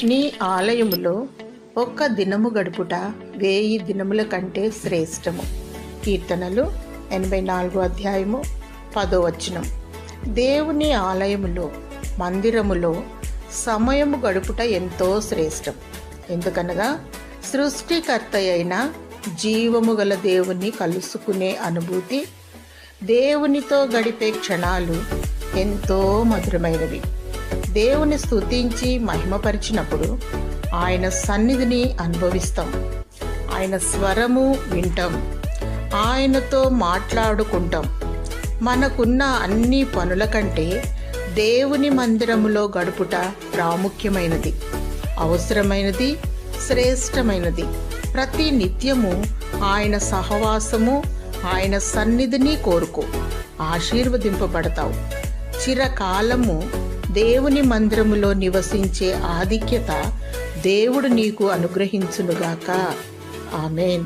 నీ ఆలయములో ఒక్క దినము గడుపుట 1000 దినముల కంటే శ్రేష్టము. కీర్తనలు 84 అధ్యాయము 10వ వచనం. దేవుని ఆలయములో, మందిరములో సమయము గడుపుట ఎంతో శ్రేష్టం. ఎందుకనగా సృష్టికర్త అయిన జీవము గల దేవుని కలుసుకునే అనుభూతి, దేవునితో గడిపే క్షణాలు ఎంతో మధురమైనవి. దేవుని స్తుతించి మహిమపరిచినప్పుడు ఆయన సన్నిధిని అనుభవిస్తాం. ఆయన స్వరము వింటాం, ఆయనతో మాట్లాడుకుంటాం. మనకున్న అన్ని పనుల కంటే దేవుని మందిరములో గడుపుట ప్రాముఖ్యమైనది, అవసరమైనది, శ్రేష్టమైనది. ప్రతి నిత్యము ఆయన సహవాసము, ఆయన సన్నిధిని కోరుకో, ఆశీర్వదింపబడతావు. చిరకాలము దేవుని మందిరములో నివసించే ఆధిక్యత దేవుడు నీకు అనుగ్రహించునుగాక. ఆమేన్.